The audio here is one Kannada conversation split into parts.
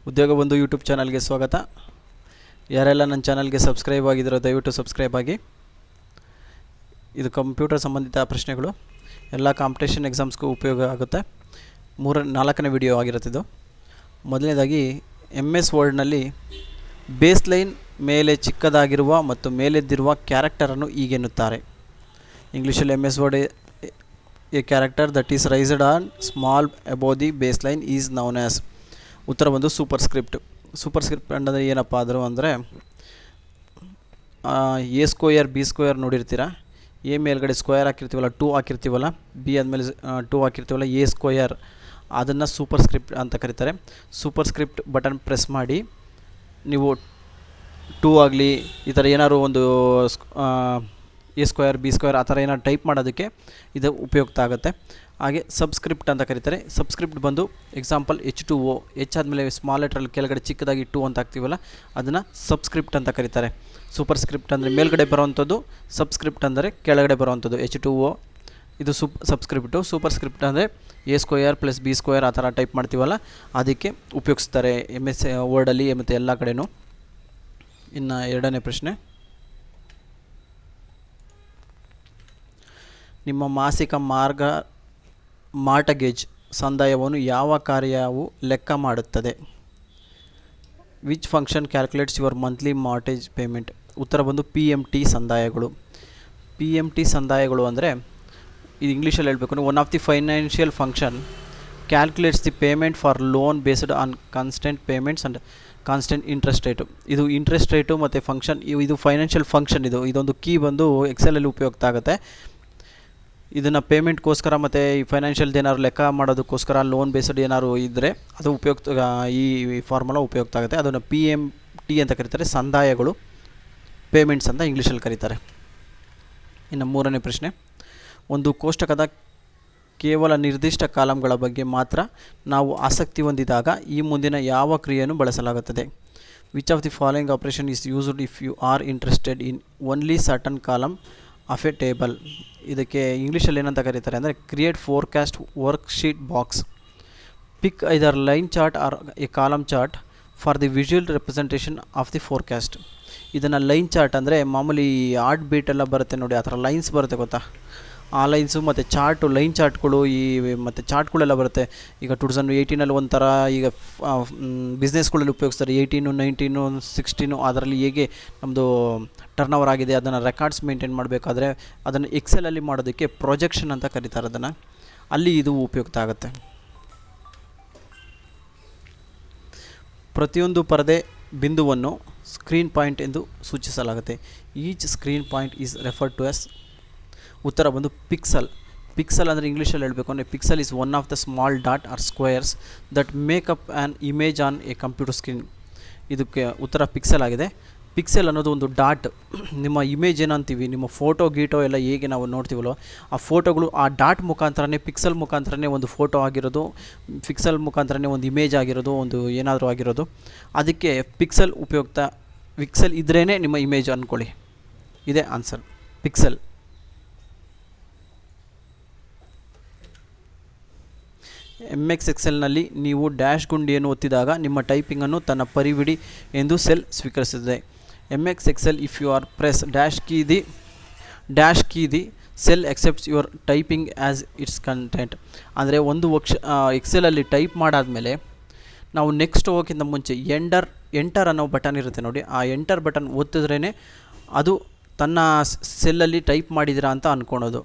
ಉದ್ಯೋಗ ಬಂಧು ಯೂಟ್ಯೂಬ್ ಚಾನಲ್ಗೆ ಸ್ವಾಗತ. ಯಾರೆಲ್ಲ ನನ್ನ ಚಾನಲ್ಗೆ ಸಬ್ಸ್ಕ್ರೈಬ್ ಆಗಿದ್ದೀರೋ ದಯವಿಟ್ಟು ಸಬ್ಸ್ಕ್ರೈಬ್ ಆಗಿ. ಇದು ಕಂಪ್ಯೂಟರ್ ಸಂಬಂಧಿತ ಪ್ರಶ್ನೆಗಳು, ಎಲ್ಲ ಕಾಂಪಿಟೇಷನ್ ಎಕ್ಸಾಮ್ಸ್ಗೂ ಉಪಯೋಗ ಆಗುತ್ತೆ. 4ನೇ ವಿಡಿಯೋ ಆಗಿರುತ್ತಿದ್ದು. ಮೊದಲನೇದಾಗಿ MS ವರ್ಡ್ನಲ್ಲಿ ಬೇಸ್ಲೈನ್ ಮೇಲೆ ಚಿಕ್ಕದಾಗಿರುವ ಮತ್ತು ಮೇಲೆದ್ದಿರುವ ಕ್ಯಾರೆಕ್ಟರನ್ನು ಹೀಗೆನ್ನುತ್ತಾರೆ. ಇಂಗ್ಲೀಷಲ್ಲಿ MS word A character that is raised on small above the baseline is known as. ಉತ್ತರ ಬಂದು ಸೂಪರ್ ಸ್ಕ್ರಿಪ್ಟ್. ಸೂಪರ್ ಸ್ಕ್ರಿಪ್ಟ್ ಅಂದರೆ ಏನಪ್ಪ ಆದರೂ ಅಂದರೆ A ಸ್ಕ್ವೇರ್ B ಸ್ಕ್ವೇರ್ ನೋಡಿರ್ತೀರ. A ಮೇಲ್ಗಡೆ ಸ್ಕ್ವೇರ್ ಹಾಕಿರ್ತೀವಲ್ಲ, 2 ಹಾಕಿರ್ತೀವಲ್ಲ, B ಆದಮೇಲೆ 2 ಹಾಕಿರ್ತೀವಲ್ಲ, A ಸ್ಕ್ವೇರ್, ಅದನ್ನು ಸೂಪರ್ ಸ್ಕ್ರಿಪ್ಟ್ ಅಂತ ಕರೀತಾರೆ. ಸೂಪರ್ ಸ್ಕ್ರಿಪ್ಟ್ ಬಟನ್ ಪ್ರೆಸ್ ಮಾಡಿ ನೀವು 2 ಆಗಲಿ ಈ ಥರ ಏನಾದ್ರು ಒಂದು A ಸ್ಕ್ವೇರ್ B ಸ್ಕ್ವೇರ್ ಆ ಥರ ಏನಾದ್ರು ಟೈಪ್ ಮಾಡೋದಕ್ಕೆ ಇದು ಉಪಯುಕ್ತ ಆಗುತ್ತೆ. ಹಾಗೆ ಸಬ್ಸ್ಕ್ರಿಪ್ಟ್ ಅಂತ ಕರೀತಾರೆ. ಸಬ್ಸ್ಕ್ರಿಪ್ಟ್ ಬಂದು ಎಕ್ಸಾಂಪಲ್ H2O, H ಆದಮೇಲೆ ಸ್ಮಾಲ್ ಲೆಟ್ರಲ್ಲಿ ಕೆಳಗಡೆ ಚಿಕ್ಕದಾಗಿ 2 ಅಂತ ಹಾಕ್ತೀವಲ್ಲ, ಅದನ್ನು ಸಬ್ಸ್ಕ್ರಿಪ್ಟ್ ಅಂತ ಕರೀತಾರೆ. ಸೂಪರ್ ಸ್ಕ್ರಿಪ್ಟ್ ಅಂದರೆ ಮೇಲ್ಗಡೆ ಬರೋವಂಥದ್ದು, ಸಬ್ಸ್ಕ್ರಿಪ್ಟ್ ಅಂದರೆ ಕೆಳಗಡೆ ಬರೋವಂಥದ್ದು. H2O ಇದು ಸಬ್ಸ್ಕ್ರಿಪ್ಟು. ಸೂಪರ್ ಸ್ಕ್ರಿಪ್ಟ್ ಅಂದರೆ A square plus B square ಆ ಥರ ಟೈಪ್ ಮಾಡ್ತೀವಲ್ಲ, ಅದಕ್ಕೆ ಉಪಯೋಗಿಸ್ತಾರೆ MS ವರ್ಡಲ್ಲಿ ಮತ್ತು ಎಲ್ಲ ಕಡೆಯೂ. ಇನ್ನು 2ನೇ ಪ್ರಶ್ನೆ, ನಿಮ್ಮ ಮಾಸಿಕ ಮಾರ್ಟಗೇಜ್ ಸಂದಾಯವನ್ನು ಯಾವ ಕಾರ್ಯವು ಲೆಕ್ಕ ಮಾಡುತ್ತದೆ? Which function calculates your monthly mortgage payment? ಉತ್ತರ ಬಂದು PMT ಸಂದಾಯಗಳು. PMT ಸಂದಾಯಗಳು ಅಂದರೆ ಇದು ಇಂಗ್ಲೀಷಲ್ಲಿ ಹೇಳಬೇಕು ಅಂದರೆ one of the financial function calculates the payment for loan based on constant payments and constant interest rate. ಇದು ಇಂಟ್ರೆಸ್ಟ್ ರೇಟು ಮತ್ತು ಫಂಕ್ಷನ್, ಇದು ಫೈನಾನ್ಷಿಯಲ್ ಫಂಕ್ಷನ್. ಇದೊಂದು ಕೀ ಬಂದು ಎಕ್ಸೆಲಲ್ಲಿ ಉಪಯುಕ್ತ ಆಗುತ್ತೆ. ಇದನ್ನು ಪೇಮೆಂಟ್ಗೋಸ್ಕರ ಮತ್ತು ಈ ಫೈನಾನ್ಷಿಯಲ್ದು ಏನಾದ್ರು ಲೆಕ್ಕ ಮಾಡೋದಕ್ಕೋಸ್ಕರ ಲೋನ್ ಬೇಸ್ಡ್ ಏನಾದ್ರು ಇದ್ದರೆ ಅದು ಉಪಯುಕ್ತ, ಈ ಫಾರ್ಮುಲಾ ಉಪಯುಕ್ತ ಆಗುತ್ತೆ. ಅದನ್ನು PMT ಅಂತ ಕರೀತಾರೆ. ಸಂದಾಯಗಳು ಪೇಮೆಂಟ್ಸ್ ಅಂತ ಇಂಗ್ಲೀಷಲ್ಲಿ ಕರೀತಾರೆ. ಇನ್ನು 3ನೇ ಪ್ರಶ್ನೆ, ಒಂದು ಕೋಷ್ಟಕದ ಕೇವಲ ನಿರ್ದಿಷ್ಟ ಕಾಲಮ್ಗಳ ಬಗ್ಗೆ ಮಾತ್ರ ನಾವು ಆಸಕ್ತಿ ಹೊಂದಿದಾಗ ಈ ಮುಂದಿನ ಯಾವ ಕ್ರಿಯೆಯನ್ನು ಬಳಸಲಾಗುತ್ತದೆ? Which of the following operation is used if you are interested in only certain column of a table? ಇದಕ್ಕೆ ಇಂಗ್ಲೀಷಲ್ಲಿ ಏನಂತ ಕರೀತಾರೆ ಅಂದರೆ create forecast worksheet box. Pick either line chart or a column chart for the visual representation of the forecast. ಇದನ್ನು ಲೈನ್ ಚಾರ್ಟ್ ಅಂದರೆ ಮಾಮೂಲಿ ಆರ್ಟ್ ಬೀಟ್ ಎಲ್ಲ ಬರುತ್ತೆ ನೋಡಿ, ಆ ಥರ ಲೈನ್ಸ್ ಬರುತ್ತೆ ಗೊತ್ತಾ, ಆ ಲೈನ್ಸು ಮತ್ತು ಚಾರ್ಟು, ಲೈನ್ ಚಾರ್ಟ್ಗಳು ಮತ್ತು ಚಾರ್ಟ್ಗಳೆಲ್ಲ ಬರುತ್ತೆ. ಈಗ 2018 ಒಂಥರ, ಈಗ ಬಿಸ್ನೆಸ್ಗಳಲ್ಲಿ ಉಪಯೋಗಿಸ್ತಾರೆ 18, 19, 16 ಅದರಲ್ಲಿ ಹೇಗೆ ನಮ್ಮದು ಟರ್ನ್ ಓವರ್ ಆಗಿದೆ ಅದನ್ನು ರೆಕಾರ್ಡ್ಸ್ ಮೇಂಟೈನ್ ಮಾಡಬೇಕಾದ್ರೆ ಅದನ್ನು ಎಕ್ಸೆಲಲ್ಲಿ ಮಾಡೋದಕ್ಕೆ ಪ್ರೊಜೆಕ್ಷನ್ ಅಂತ ಕರೀತಾರೆ. ಅದನ್ನು ಅಲ್ಲಿ ಇದು ಉಪಯುಕ್ತ ಆಗುತ್ತೆ. ಪ್ರತಿಯೊಂದು ಪರದೆ ಬಿಂದುವನ್ನು ಸ್ಕ್ರೀನ್ ಪಾಯಿಂಟ್ ಎಂದು ಸೂಚಿಸಲಾಗುತ್ತೆ. Each screen point is referred to as. ಉತ್ತರ ಬಂದು ಪಿಕ್ಸಲ್. ಪಿಕ್ಸಲ್ ಅಂದರೆ ಇಂಗ್ಲೀಷಲ್ಲಿ ಹೇಳಬೇಕು ಅಂದರೆ pixel is one of the small dot or squares that make up an image on a computer screen. ಇದಕ್ಕೆ ಉತ್ತರ ಪಿಕ್ಸಲ್ ಆಗಿದೆ. ಪಿಕ್ಸೆಲ್ ಅನ್ನೋದು ಒಂದು ಡಾಟ್. ನಿಮ್ಮ ಇಮೇಜ್ ಏನಂತೀವಿ, ನಿಮ್ಮ ಫೋಟೋ ಗೀಟೋ ಎಲ್ಲ ಹೇಗೆ ನಾವು ನೋಡ್ತೀವಲ್ಲೋ ಆ ಫೋಟೋಗಳು ಆ ಡಾಟ್ ಮುಖಾಂತರನೇ, ಪಿಕ್ಸೆಲ್ ಮುಖಾಂತರನೇ ಒಂದು ಫೋಟೋ ಆಗಿರೋದು, ಪಿಕ್ಸೆಲ್ ಮುಖಾಂತರನೇ ಒಂದು ಇಮೇಜ್ ಆಗಿರೋದು, ಒಂದು ಏನಾದರೂ ಆಗಿರೋದು. ಅದಕ್ಕೆ ಪಿಕ್ಸೆಲ್ ಉಪಯುಕ್ತ. ಪಿಕ್ಸೆಲ್ ಇದ್ರೇ ನಿಮ್ಮ ಇಮೇಜ್ ಅಂದ್ಕೊಳ್ಳಿ. ಇದೇ ಆನ್ಸರ್, ಪಿಕ್ಸೆಲ್. MS ಎಕ್ಸೆಲ್ನಲ್ಲಿ ನೀವು ಡ್ಯಾಶ್ ಗುಂಡಿಯನ್ನು ಒತ್ತಿದಾಗ ನಿಮ್ಮ ಟೈಪಿಂಗನ್ನು ತನ್ನ ಪರಿವಿಡಿ ಎಂದು ಸೆಲ್ ಸ್ವೀಕರಿಸುತ್ತದೆ. MS Excel if you are press dash key the cell accepts your typing as its content. ಅಂದರೆ ಒಂದು ಎಕ್ಸೆಲಲ್ಲಿ ಟೈಪ್ ಮಾಡಾದಮೇಲೆ ನಾವು ನೆಕ್ಸ್ಟ್ ಹೋಗೋಕ್ಕಿಂತ ಮುಂಚೆ ಎಂಟರ್ ಅನ್ನೋ ಬಟನ್ ಇರುತ್ತೆ ನೋಡಿ, ಆ ಎಂಟರ್ ಬಟನ್ ಒತ್ತಿದ್ರೇ ಅದು ತನ್ನ ಸೆಲ್ಲಲ್ಲಿ ಟೈಪ್ ಮಾಡಿದಿರಾ ಅಂತ ಅಂದ್ಕೊಳೋದು.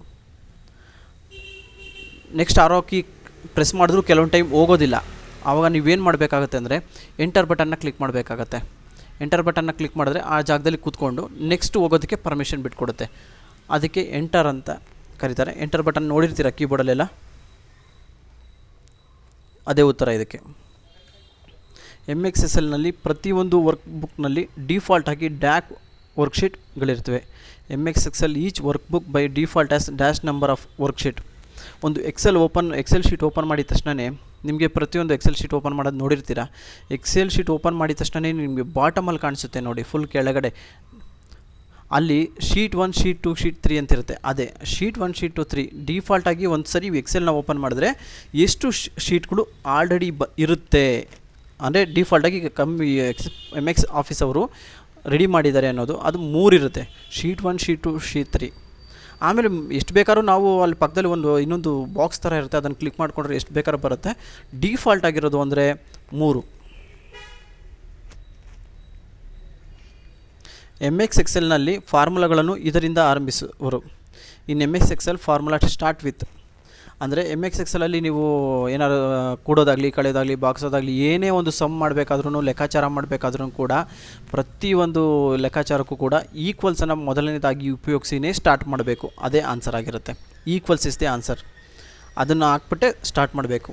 ನೆಕ್ಸ್ಟ್ ಆರೋ ಕೀ ಪ್ರೆಸ್ ಮಾಡಿದ್ರೂ ಕೆಲವೊಂದು ಟೈಮ್ ಹೋಗೋದಿಲ್ಲ. ಆವಾಗ ನೀವೇನು ಮಾಡಬೇಕಾಗತ್ತೆ ಅಂದರೆ ಎಂಟರ್ ಬಟನ್ನ ಕ್ಲಿಕ್ ಮಾಡಬೇಕಾಗತ್ತೆ. ಎಂಟರ್ ಬಟನ್ನ ಕ್ಲಿಕ್ ಮಾಡಿದ್ರೆ ಆ ಜಾಗದಲ್ಲಿ ಕೂತ್ಕೊಂಡು ನೆಕ್ಸ್ಟ್ ಹೋಗೋದಕ್ಕೆ ಪರ್ಮಿಷನ್ ಬಿಟ್ಕೊಡುತ್ತೆ. ಅದಕ್ಕೆ ಎಂಟರ್ ಅಂತ ಕರೀತಾರೆ. ಎಂಟರ್ ಬಟನ್ ನೋಡಿರ್ತೀರ ಕೀಬೋರ್ಡಲ್ಲೆಲ್ಲ, ಅದೇ ಉತ್ತರ ಇದಕ್ಕೆ. MS ಎಕ್ಸೆಲ್ನಲ್ಲಿ ಪ್ರತಿಯೊಂದು ವರ್ಕ್ ಬುಕ್ನಲ್ಲಿ ಡಿಫಾಲ್ಟ್ ಆಗಿ ಡ್ಯಾಕ್ ವರ್ಕ್ಶೀಟ್ಗಳಿರ್ತವೆ. MS Excel each workbook by default has dash number of worksheet. ಒಂದು ಎಕ್ಸೆಲ್ ಶೀಟ್ ಓಪನ್ ಮಾಡಿದ ತಕ್ಷಣ ನಿಮಗೆ ಪ್ರತಿಯೊಂದು ಎಕ್ಸೆಲ್ ಶೀಟ್ ಓಪನ್ ಮಾಡೋದು ನೋಡಿರ್ತೀರ. ಎಕ್ಸೆಲ್ ಶೀಟ್ ಓಪನ್ ಮಾಡಿದ ತಕ್ಷಣ ನಿಮಗೆ ಬಾಟಮಲ್ಲಿ ಕಾಣಿಸುತ್ತೆ ನೋಡಿ, ಫುಲ್ ಕೆಳಗಡೆ ಅಲ್ಲಿ ಶೀಟ್ 1, ಶೀಟ್ 2, ಶೀಟ್ 3 ಅಂತಿರುತ್ತೆ. ಅದೇ ಶೀಟ್ 1, ಶೀಟ್ 2, 3 ಡಿಫಾಲ್ಟಾಗಿ ಒಂದು ಸರಿ ಎಕ್ಸೆಲ್ನ ಓಪನ್ ಮಾಡಿದ್ರೆ ಎಷ್ಟು ಶೀಟ್ಗಳು ಆಲ್ರೆಡಿ ಇರುತ್ತೆ ಅಂದರೆ ಡಿಫಾಲ್ಟಾಗಿ ಎಮ್ ಎಕ್ಸ್ ಆಫೀಸ್ ಅವರು ರೆಡಿ ಮಾಡಿದ್ದಾರೆ ಅನ್ನೋದು ಅದು 3 ಇರುತ್ತೆ, ಶೀಟ್ 1, ಶೀಟ್ 2, ಶೀಟ್ 3. ಆಮೇಲೆ ಎಷ್ಟು ಬೇಕಾದ್ರೂ ನಾವು ಅಲ್ಲಿ ಪಕ್ಕದಲ್ಲಿ ಇನ್ನೊಂದು ಬಾಕ್ಸ್ ಥರ ಇರುತ್ತೆ, ಅದನ್ನು ಕ್ಲಿಕ್ ಮಾಡಿಕೊಂಡ್ರೆ ಎಷ್ಟು ಬೇಕಾದ್ರೂ ಬರುತ್ತೆ. ಡಿಫಾಲ್ಟ್ ಆಗಿರೋದು ಅಂದರೆ 3. ಎಮ್ ಎಕ್ಸ್ ಎಕ್ಸೆಲ್ನಲ್ಲಿ ಫಾರ್ಮುಲಾಗಳನ್ನು ಇದರಿಂದ ಆರಂಭಿಸುವರು. In M X Excel formula start with, ಅಂದರೆ ಎಮ್ ಎಕ್ಸ್ ಎಕ್ಸೆಲಲ್ಲಿ ನೀವು ಏನಾದ್ರು ಕೂಡೋದಾಗಲಿ ಕಳೆಯೋದಾಗಲಿ ಬಾಕ್ಸೋದಾಗಲಿ ಏನೇ ಒಂದು ಸಮ್ ಮಾಡಬೇಕಾದ್ರೂ ಲೆಕ್ಕಾಚಾರ ಮಾಡಬೇಕಾದ್ರೂ ಕೂಡ ಪ್ರತಿಯೊಂದು ಲೆಕ್ಕಾಚಾರಕ್ಕೂ ಕೂಡ ಈಕ್ವಲ್ಸನ್ನು ಮೊದಲನೇದಾಗಿ ಉಪಯೋಗಿಸಿನೇ ಸ್ಟಾರ್ಟ್ ಮಾಡಬೇಕು. ಅದೇ ಆನ್ಸರ್ ಆಗಿರುತ್ತೆ. Equals is the answer. ಅದನ್ನು ಹಾಕ್ಬಿಟ್ಟೆ ಸ್ಟಾರ್ಟ್ ಮಾಡಬೇಕು.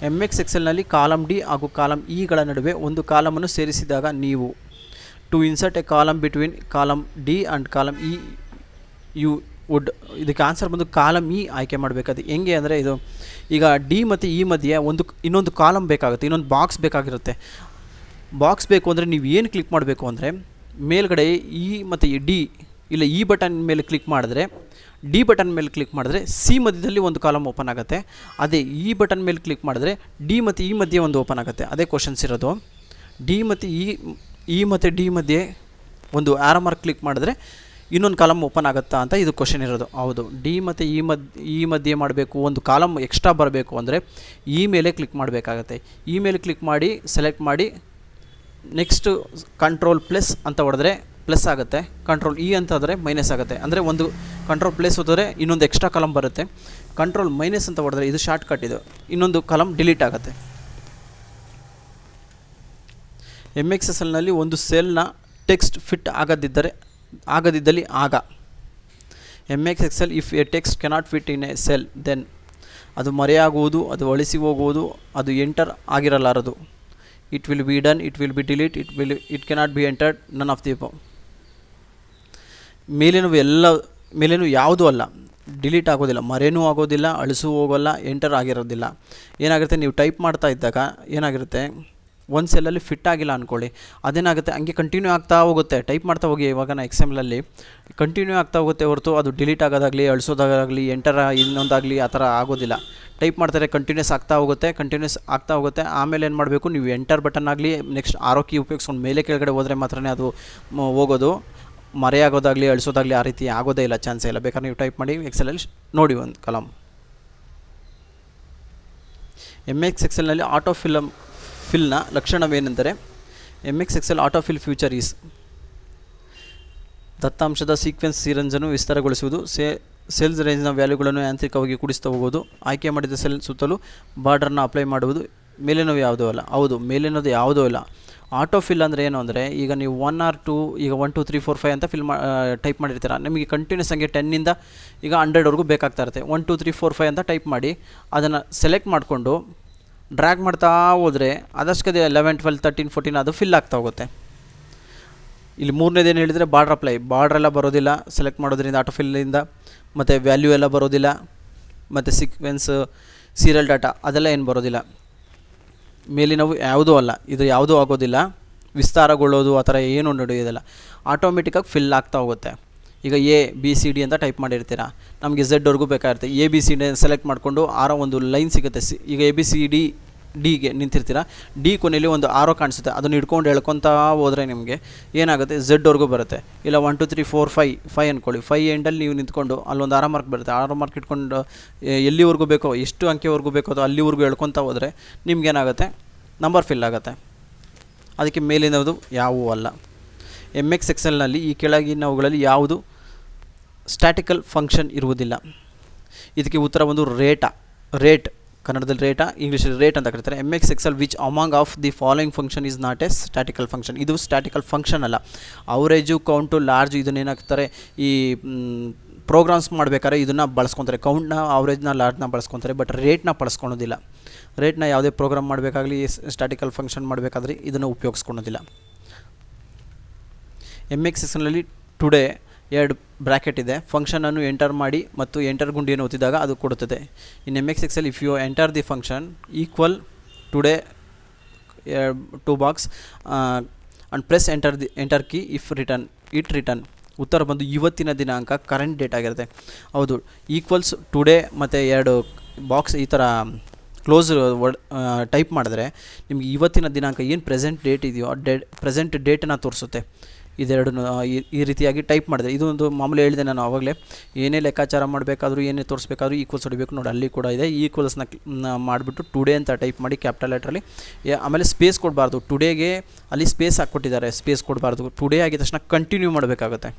ಎಮ್ ಎಕ್ಸ್ ಎಕ್ಸೆಲ್ನಲ್ಲಿ ಕಾಲಮ್ ಡಿ ಹಾಗೂ ಕಾಲಮ್ ಇಗಳ ನಡುವೆ ಒಂದು ಕಾಲಮನ್ನು ಸೇರಿಸಿದಾಗ ನೀವು to insert a column between column D and column E you would, ಇದಕ್ಕೆ ಆನ್ಸರ್ ಬಂದು ಕಾಲಮ್ ಇ ಆಯ್ಕೆ ಮಾಡಬೇಕಾದ. ಹೆಂಗೆ ಅಂದರೆ ಇದು ಈಗ ಡಿ ಮತ್ತು ಇ ಮಧ್ಯೆ ಇನ್ನೊಂದು ಕಾಲಮ್ ಬೇಕಾಗುತ್ತೆ, ಇನ್ನೊಂದು ಬಾಕ್ಸ್ ಬೇಕಾಗಿರುತ್ತೆ. ಬಾಕ್ಸ್ ಬೇಕು ಅಂದರೆ ನೀವು ಏನು ಕ್ಲಿಕ್ ಮಾಡಬೇಕು ಅಂದರೆ ಮೇಲ್ಗಡೆ ಇ ಮತ್ತು ಡಿ ಇಲ್ಲ ಇ ಬಟನ್ ಮೇಲೆ ಕ್ಲಿಕ್ ಮಾಡಿದ್ರೆ ಡಿ ಬಟನ್ ಮೇಲೆ ಕ್ಲಿಕ್ ಮಾಡಿದ್ರೆ ಸಿ ಮಧ್ಯದಲ್ಲಿ ಒಂದು ಕಾಲಮ್ ಓಪನ್ ಆಗುತ್ತೆ. ಅದೇ ಇ ಬಟನ್ ಮೇಲೆ ಕ್ಲಿಕ್ ಮಾಡಿದ್ರೆ ಡಿ ಮತ್ತು ಇ ಮಧ್ಯೆ ಒಂದು ಓಪನ್ ಆಗುತ್ತೆ. ಅದೇ ಕ್ವಶನ್ಸ್ ಇರೋದು. ಡಿ ಮತ್ತು ಇ ಮತ್ತು ಡಿ ಮಧ್ಯೆ ಒಂದು ಆರೋ ಮಾರ್ಕ್ ಕ್ಲಿಕ್ ಮಾಡಿದ್ರೆ ಇನ್ನೊಂದು ಕಾಲಮ್ ಓಪನ್ ಆಗುತ್ತಾ ಅಂತ ಇದು ಕ್ವಶನ್ ಇರೋದು. ಹೌದು, ಡಿ ಮತ್ತು ಇ ಮಧ್ಯೆ ಮಾಡಬೇಕು, ಒಂದು ಕಾಲಮ್ ಎಕ್ಸ್ಟ್ರಾ ಬರಬೇಕು ಅಂದರೆ ಇ ಮೇಲೆ ಕ್ಲಿಕ್ ಮಾಡಬೇಕಾಗತ್ತೆ. ಇ ಮೇಲೆ ಕ್ಲಿಕ್ ಮಾಡಿ ಸೆಲೆಕ್ಟ್ ಮಾಡಿ ನೆಕ್ಸ್ಟ್ ಕಂಟ್ರೋಲ್ ಪ್ಲಸ್ ಅಂತ ಹೊಡೆದ್ರೆ ಪ್ಲಸ್ ಆಗುತ್ತೆ, ಕಂಟ್ರೋಲ್ ಇ ಅಂತ ಆದರೆ ಮೈನಸ್ ಆಗುತ್ತೆ. ಅಂದರೆ ಒಂದು ಕಂಟ್ರೋಲ್ ಪ್ಲಸ್ ಹೋದರೆ ಇನ್ನೊಂದು ಎಕ್ಸ್ಟ್ರಾ ಕಾಲಮ್ ಬರುತ್ತೆ. ಕಂಟ್ರೋಲ್ ಮೈನಸ್ ಅಂತ ಹೊಡೆದ್ರೆ ಇದು ಶಾರ್ಟ್ ಕಟ್, ಇದು ಇನ್ನೊಂದು ಕಾಲಮ್ ಡಿಲೀಟ್ ಆಗುತ್ತೆ. ಎಮ್ ಎಕ್ಸ್ ಎಸ್ ಎಲ್ನಲ್ಲಿ ಒಂದು ಸೆಲ್ನ ಟೆಕ್ಸ್ಟ್ ಫಿಟ್ ಆಗದಿದ್ದಲ್ಲಿ ಆಗ M X Excel if a text cannot fit in a cell then, ಅದು ಮರೆಯಾಗುವುದು, ಅದು ಅಳಿಸಿ ಹೋಗುವುದು, ಅದು ಎಂಟರ್ ಆಗಿರಲಾರದು. It will be done, it will be delete, it cannot be entered, none of the above. ಮೇಲೇನು ಯಾವುದೂ ಅಲ್ಲ, ಡಿಲೀಟ್ ಆಗೋದಿಲ್ಲ, ಮರೆನೂ ಆಗೋದಿಲ್ಲ, ಅಳಿಸೂ ಹೋಗೋಲ್ಲ, ಎಂಟರ್ ಆಗಿರೋದಿಲ್ಲ. ಏನಾಗುತ್ತೆ, ನೀವು ಟೈಪ್ ಮಾಡ್ತಾ ಇದ್ದಾಗ ಏನಾಗಿರುತ್ತೆ, ಒಂದು ಸೆಲ್ಲಲ್ಲಿ ಫಿಟ್ ಆಗಿಲ್ಲ ಅಂದ್ಕೊಳ್ಳಿ, ಅದೇನಾಗುತ್ತೆ ಹಂಗೆ ಕಂಟಿನ್ಯೂ ಆಗ್ತಾ ಹೋಗುತ್ತೆ. ಟೈಪ್ ಮಾಡ್ತಾ ಹೋಗಿ, ಇವಾಗ ನಾನು ಎಕ್ಸಾಂಪಲಲ್ಲಿ ಕಂಟಿನ್ಯೂ ಆಗ್ತಾ ಹೋಗುತ್ತೆ ಹೊರತು ಅದು ಡಿಲೀಟ್ ಆಗೋದಾಗಲಿ ಅಳಿಸೋದಾಗಲಿ ಎಂಟರ್ ಇನ್ನೊಂದಾಗಲಿ ಆ ಥರ ಆಗೋದಿಲ್ಲ. ಟೈಪ್ ಮಾಡ್ತಾರೆ ಕಂಟಿನ್ಯೂಸ್ ಆಗ್ತಾ ಹೋಗುತ್ತೆ. ಆಮೇಲೆ ಏನು ಮಾಡಬೇಕು, ನೀವು ಎಂಟರ್ ಬಟನ್ ಆಗಲಿ ನೆಕ್ಸ್ಟ್ ಆರೋ ಕೀ ಉಪಯೋಗಿಸ್ಕೊಂಡು ಮೇಲೆ ಕೆಳಗಡೆ ಹೋದರೆ ಮಾತ್ರ ಅದು ಹೋಗೋದು. ಮರೆಯಾಗೋದಾಗಲಿ ಅಳಿಸೋದಾಗಲಿ ಆ ರೀತಿ ಆಗೋದೇ ಇಲ್ಲ, ಚಾನ್ಸೇ ಇಲ್ಲ. ಬೇಕಾದ್ರೆ ನೀವು ಟೈಪ್ ಮಾಡಿ ಎಕ್ಸೆಲಲ್ಲಿ ನೋಡಿ ಒಂದು ಕಾಲಮ್. ಎಮ್ ಎಕ್ಸ್ ಎಕ್ಸೆಲ್ನಲ್ಲಿ ಆಟೋ ಫಿಲ್ನ ಲಕ್ಷಣವೇನೆಂದರೆ M X Excel autofill feature is ದತ್ತಾಂಶದ ಸೀಕ್ವೆನ್ಸ್ ಸೀರಂಜನ್ನು ವಿಸ್ತಾರಗೊಳಿಸುವುದು, ಸೆಲ್ಸ್ ರೇಂಜ್ನ ವ್ಯಾಲ್ಯೂಗಳನ್ನು ಯಾಂತ್ರಿಕವಾಗಿ ಕೂಡಿಸ್ತಾ ಹೋಗೋದು, ಆಯ್ಕೆ ಮಾಡಿದ ಸೆಲ್ ಸುತ್ತಲೂ ಬಾರ್ಡರ್ನ ಅಪ್ಲೈ ಮಾಡುವುದು. ಮೇಲಿನವು ಯಾವುದೂ ಅಲ್ಲ. ಹೌದು, ಮೇಲಿನದು ಯಾವುದೂ ಇಲ್ಲ. ಆಟೋ ಫಿಲ್ ಅಂದರೆ ಏನು ಅಂದರೆ, ಈಗ ನೀವು 1 or 2 ಈಗ 1 2 3 4 5 ಅಂತ ಟೈಪ್ ಮಾಡಿರ್ತೀರ. ನಿಮಗೆ ಕಂಟಿನ್ಯೂಸ್ ಹಂಗೆ 10ಇಂದ ಈಗ 100ವರೆಗೂ ಬೇಕಾಗ್ತಾ ಇರುತ್ತೆ. 1 2 3 4 5 ಅಂತ ಟೈಪ್ ಮಾಡಿ ಅದನ್ನು ಸೆಲೆಕ್ಟ್ ಮಾಡಿಕೊಂಡು ಡ್ರ್ಯಾಗ್ ಮಾಡ್ತಾ ಹೋದರೆ ಅದಷ್ಟೇ 11 12 13 14 ಅದು ಫಿಲ್ ಆಗ್ತಾ ಹೋಗುತ್ತೆ. ಇಲ್ಲಿ ಮೂರನೇದೇನು ಹೇಳಿದರೆ ಬಾರ್ಡ್ರ್ ಎಲ್ಲ ಬರೋದಿಲ್ಲ ಸೆಲೆಕ್ಟ್ ಮಾಡೋದ್ರಿಂದ ಆಟೋ ಫಿಲ್ಲಿಂದ, ಮತ್ತು ವ್ಯಾಲ್ಯೂ ಎಲ್ಲ ಬರೋದಿಲ್ಲ, ಮತ್ತು ಸೀಕ್ವೆನ್ಸ್ ಸೀರಿಯಲ್ ಡಾಟಾ ಅದೆಲ್ಲ ಏನು ಬರೋದಿಲ್ಲ. ಮೇಲಿನವು ಯಾವುದೂ ಅಲ್ಲ, ಇದು ಯಾವುದೂ ಆಗೋದಿಲ್ಲ, ವಿಸ್ತಾರಗೊಳ್ಳೋದು ಆ ಥರ ಏನು ನಡೆಯೋದಿಲ್ಲ. ಆಟೋಮೆಟಿಕ್ಕಾಗಿ ಫಿಲ್ ಆಗ್ತಾ ಹೋಗುತ್ತೆ. ಈಗ ABCD ಅಂತ ಟೈಪ್ ಮಾಡಿರ್ತೀರ, ನಮಗೆ ಝೆಡ್ವರೆಗೂ ಬೇಕಾಗಿರುತ್ತೆ. ABCD ಸೆಲೆಕ್ಟ್ ಮಾಡಿಕೊಂಡು ಆರೋ ಒಂದು ಲೈನ್ ಸಿಗುತ್ತೆ. ಈಗ ABCD ಡಿಗೆ ನಿಂತಿರ್ತೀರ, ಡಿ ಕೊನೆಯಲ್ಲಿ ಒಂದು ಆರೋ ಕಾಣಿಸುತ್ತೆ, ಅದನ್ನು ಹಿಡ್ಕೊಂಡು ಎಳ್ಕೊತಾ ಹೋದರೆ ನಿಮಗೆ ಏನಾಗುತ್ತೆ, ಝೆಡ್ವರೆಗೂ ಬರುತ್ತೆ. ಇಲ್ಲ 1 2 3 4 5 ಅಂದ್ಕೊಳ್ಳಿ, 5 ಎಂಡಲ್ಲಿ ನೀವು ನಿಂತ್ಕೊಂಡು ಅಲ್ಲೊಂದು ಆರೋ ಮಾರ್ಕ್ ಬರುತ್ತೆ. ಆರೋ ಮಾರ್ಕ್ ಇಟ್ಕೊಂಡು ಎಲ್ಲಿವರೆಗೂ ಬೇಕೋ, ಎಷ್ಟು ಅಂಕೆವರೆಗೂ ಬೇಕೋ ಅದು ಅಲ್ಲಿವರೆಗೂ ಎಳ್ಕೊತಾ ಹೋದರೆ ನಿಮ್ಗೇನಾಗುತ್ತೆ, ನಂಬರ್ ಫಿಲ್ ಆಗುತ್ತೆ. ಅದಕ್ಕೆ ಮೇಲಿನದು ಯಾವುವೂ ಅಲ್ಲ. ಎಮ್ ಎಕ್ಸ್ ಎಕ್ಸೆಲ್ನಲ್ಲಿ ಈ ಕೆಳಗಿನವುಗಳಲ್ಲಿ ಯಾವುದು ಸ್ಟ್ಯಾಟಿಕಲ್ ಫಂಕ್ಷನ್ ಇರುವುದಿಲ್ಲ. ಇದಕ್ಕೆ ಉತ್ತರ ಒಂದು ರೇಟ್ ಕನ್ನಡದಲ್ಲಿ ಇಂಗ್ಲೀಷಲ್ಲಿ ರೇಟ್ ಅಂತ ಕರೀತಾರೆ. M X Excel which among of the following function is not a statical function. ಇದು ಸ್ಟ್ಯಾಟಿಕಲ್ ಫಂಕ್ಷನ್ ಅಲ್ಲ. ಅವರೇಜು, ಕೌಂಟು, ಲಾರ್ಜ್ ಇದನ್ನೇನಾಗ್ತಾರೆ, ಈ ಪ್ರೋಗ್ರಾಮ್ಸ್ ಮಾಡಬೇಕಾದ್ರೆ ಇದನ್ನು ಬಳಸ್ಕೊತಾರೆ. ಕೌಂಟ್ನ, ಅವರೇಜ್ನ, ಲಾರ್ಜ್ನ ಬಳಸ್ಕೊತಾರೆ, ಬಟ್ ರೇಟ್ನ ಬಳಸ್ಕೊಳೋದಿಲ್ಲ. ರೇಟ್ನ ಯಾವುದೇ ಪ್ರೋಗ್ರಾಮ್ ಮಾಡಬೇಕಾಗಲಿ ಸ್ಟ್ಯಾಟಿಕಲ್ ಫಂಕ್ಷನ್ ಮಾಡಬೇಕಾದ್ರೆ ಇದನ್ನು ಉಪಯೋಗಿಸ್ಕೊಳೋದಿಲ್ಲ. ಎಮ್ ಎಕ್ಸ್ ಎಕ್ಸೆಲ್ನಲ್ಲಿ ಟುಡೇ 2 ಬ್ರ್ಯಾಕೆಟ್ ಇದೆ. ಫಂಕ್ಷನನ್ನು ಎಂಟರ್ ಮಾಡಿ ಮತ್ತು ಎಂಟರ್ ಗುಂಡಿಯನ್ನು ಒತ್ತಿದಾಗ ಅದು ಕೊಡುತ್ತದೆ. In M X Excel if you enter the function equal today 2 box and press enter key if return ಉತ್ತರ ಬಂದು ಇವತ್ತಿನ ದಿನಾಂಕ ಕರೆಂಟ್ ಡೇಟ್ ಆಗಿರುತ್ತೆ. ಹೌದು, ಈಕ್ವಲ್ಸ್ ಟುಡೇ ಮತ್ತು 2 ಬಾಕ್ಸ್ ಈ ಥರ ಕ್ಲೋಸ್ ಟೈಪ್ ಮಾಡಿದ್ರೆ ನಿಮ್ಗೆ ಇವತ್ತಿನ ದಿನಾಂಕ ಏನು ಪ್ರೆಸೆಂಟ್ ಡೇಟ್ ಇದೆಯೋ ಆ ಪ್ರೆಸೆಂಟ್ ಡೇಟನ್ನು ತೋರಿಸುತ್ತೆ. ಇದೆರಡು ಈ ರೀತಿಯಾಗಿ ಟೈಪ್ ಮಾಡಿದೆ. ಇದು ಒಂದು ಮಾಮೂಲಿ ಹೇಳಿದೆ ನಾನು ಆವಾಗಲೇ, ಏನೇ ಲೆಕ್ಕಾಚಾರ ಮಾಡಬೇಕಾದ್ರೂ ಏನೇ ತೋರಿಸ್ಬೇಕಾದ್ರೂ ಈಕ್ವಲ್ಸ್ ಹೊಡಿಬೇಕು ನೋಡಿ, ಅಲ್ಲಿ ಕೂಡ ಇದೆ. ಈಕ್ವಲ್ಸ್ನ ಮಾಡಿಬಿಟ್ಟು ಟುಡೇ ಅಂತ ಟೈಪ್ ಮಾಡಿ ಕ್ಯಾಪಿಟಲ್ ಲೆಟ್ರಲ್ಲಿ. ಆಮೇಲೆ ಸ್ಪೇಸ್ ಕೊಡಬಾರ್ದು. ಟುಡೇಗೆ ಅಲ್ಲಿ ಸ್ಪೇಸ್ ಹಾಕ್ಕೊಟ್ಟಿದ್ದಾರೆ, ಸ್ಪೇಸ್ ಕೊಡಬಾರ್ದು. ಟುಡೇ ಆಗಿದ ತಕ್ಷಣ ಕಂಟಿನ್ಯೂ ಮಾಡಬೇಕಾಗುತ್ತೆ.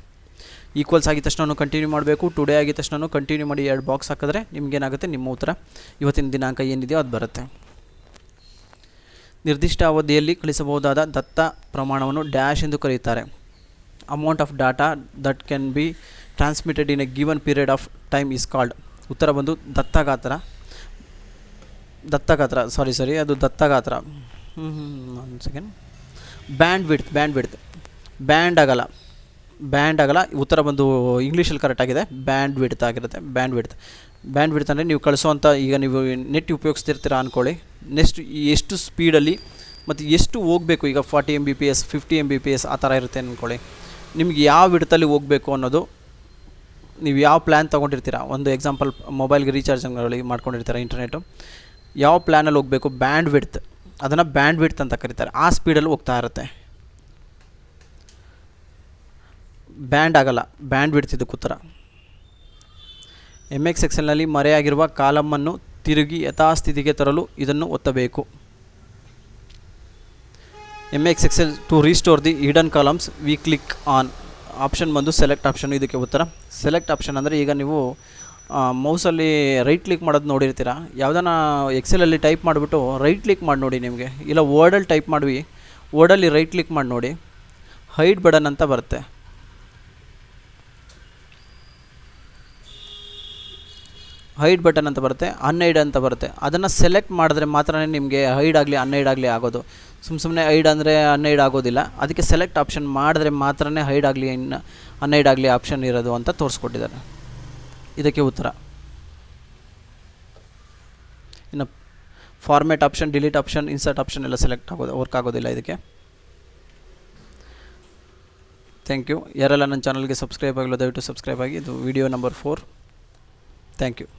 ಈಕ್ವಲ್ಸ್ ಆಗಿದ ತಕ್ಷಣ ಕಂಟಿನ್ಯೂ ಮಾಡಬೇಕು. ಟುಡೇ ಆಗಿದ ತಕ್ಷಣ ಕಂಟಿನ್ಯೂ ಮಾಡಿ 2 ಬಾಕ್ಸ್ ಹಾಕಿದ್ರೆ ನಿಮಗೇನಾಗುತ್ತೆ, ನಿಮ್ಮ ಉತ್ತರ ಇವತ್ತಿನ ದಿನಾಂಕ ಏನಿದೆಯೋ ಅದು ಬರುತ್ತೆ. ನಿರ್ದಿಷ್ಟ ಅವಧಿಯಲ್ಲಿ ಕಳಿಸಬಹುದಾದ ದತ್ತ ಪ್ರಮಾಣವನ್ನು ಡ್ಯಾಶ್ ಎಂದು ಕರೆಯುತ್ತಾರೆ. Amount of data that can be transmitted in a given period of time is called. ಉತ್ತರ ಬಂದು ದತ್ತಗಾತ್ರ. ಅದು ದತ್ತಗಾತ್ರ. ಒಂದು ಸೆಕೆಂಡ್. Band width. ಬ್ಯಾಂಡ್ ಆಗಲ್ಲ. ಉತ್ತರ ಬಂದು ಇಂಗ್ಲೀಷಲ್ಲಿ ಕರೆಕ್ಟಾಗಿದೆ, ಬ್ಯಾಂಡ್ ವಿಡ್ತ್ ಆಗಿರುತ್ತೆ. ಬ್ಯಾಂಡ್ ವಿಡ್ತ್ ಅಂದರೆ ನೀವು ಕಳಿಸೋವಂಥ, ಈಗ ನೀವು ನೆಟ್ ಉಪಯೋಗಿಸ್ತಿರ್ತೀರ ಅಂದ್ಕೊಳ್ಳಿ, ನೆಕ್ಸ್ಟ್ ಎಷ್ಟು ಸ್ಪೀಡಲ್ಲಿ ಮತ್ತು ಎಷ್ಟು ಹೋಗಬೇಕು, ಈಗ 40 Mbps 50 Mbps ಆ ಥರ ಇರುತ್ತೆ ಅಂದ್ಕೊಳ್ಳಿ. ನಿಮ್ಗೆ ಯಾವ ವಿಡ್ತಲ್ಲಿ ಹೋಗಬೇಕು ಅನ್ನೋದು, ನೀವು ಯಾವ ಪ್ಲ್ಯಾನ್ ತೊಗೊಂಡಿರ್ತೀರ, ಒಂದು ಎಕ್ಸಾಂಪಲ್ ಮೊಬೈಲ್ಗೆ ರೀಚಾರ್ಜ್ ಮಾಡ್ಕೊಂಡಿರ್ತೀರ ಇಂಟರ್ನೆಟ್ಟು, ಯಾವ ಪ್ಲ್ಯಾನಲ್ಲಿ ಹೋಗಬೇಕು, ಬ್ಯಾಂಡ್ ವಿಡ್ತ್, ಅದನ್ನು ಬ್ಯಾಂಡ್ ವಿಡ್ತ್ ಅಂತ ಕರೀತಾರೆ. ಆ ಸ್ಪೀಡಲ್ಲಿ ಹೋಗ್ತಾ ಇರುತ್ತೆ. ಬ್ಯಾಂಡ್ ಆಗಲ್ಲ, ಬ್ಯಾಂಡ್ ವಿಡ್ತ್ ಇದಕ್ಕೆ ಉತ್ತರ. MS ಎಕ್ಸೆಲ್ನಲ್ಲಿ ಮರೆಯಾಗಿರುವ ಕಾಲಮನ್ನು ತಿರುಗಿ ಯಥಾಸ್ಥಿತಿಗೆ ತರಲು ಇದನ್ನು ಒತ್ತಬೇಕು. MS Excel to restore the hidden columns we click on. Option ಬಂದು ಸೆಲೆಕ್ಟ್ ಆಪ್ಷನ್ ಇದಕ್ಕೆ ಉತ್ತರ. ಸೆಲೆಕ್ಟ್ ಆಪ್ಷನ್ ಅಂದರೆ ಈಗ ನೀವು ಮೌಸಲ್ಲಿ ರೈಟ್ ಕ್ಲಿಕ್ ಮಾಡೋದು ನೋಡಿರ್ತೀರ, ಯಾವುದನ್ನ ಎಕ್ಸೆಲಲ್ಲಿ ಟೈಪ್ ಮಾಡಿಬಿಟ್ಟು ರೈಟ್ ಕ್ಲಿಕ್ ಮಾಡಿ ನೋಡಿ ನಿಮಗೆ, ಇಲ್ಲ ವರ್ಡಲ್ಲಿ ಟೈಪ್ ಮಾಡಿ ವರ್ಡಲ್ಲಿ ರೈಟ್ ಕ್ಲಿಕ್ ಮಾಡಿ ನೋಡಿ, ಹೈಡ್ ಬಟನ್ ಅಂತ ಬರುತ್ತೆ. ಅನ್ಹೈಡ್ ಅಂತ ಬರುತ್ತೆ. ಅದನ್ನು ಸೆಲೆಕ್ಟ್ ಮಾಡಿದ್ರೆ ಮಾತ್ರ ನಿಮಗೆ ಹೈಡ್ ಆಗಲಿ ಅನ್ಹೈಡ್ ಆಗಲಿ ಆಗೋದು. ಸುಮ್ಮನೆ ಹೈಡ್ ಅಂದರೆ ಅನ್ಹೈಡ್ ಆಗೋದಿಲ್ಲ. ಅದಕ್ಕೆ ಸೆಲೆಕ್ಟ್ ಆಪ್ಷನ್ ಮಾಡಿದ್ರೆ ಮಾತ್ರ ಹೈಡ್ ಆಗಲಿ ಅನ್ಹೈಡ್ ಆಗಲಿ ಆಪ್ಷನ್ ಇರೋದು ಅಂತ ತೋರಿಸ್ಕೊಟ್ಟಿದ್ದಾರೆ. ಇದಕ್ಕೆ ಉತ್ತರ. ಇನ್ನು format option, delete option, insert option ಎಲ್ಲ ವರ್ಕ್ ಆಗೋದಿಲ್ಲ ಇದಕ್ಕೆ. Thank you. ಯಾರೆಲ್ಲ ನನ್ನ ಚಾನಲ್ಗೆ ಸಬ್ಸ್ಕ್ರೈಬ್ ಆಗಿಲ್ಲ ದಯವಿಟ್ಟು ಸಬ್ಸ್ಕ್ರೈಬ್ ಆಗಿ. ಇದು ವಿಡಿಯೋ ನಂಬರ್ 4. Thank you.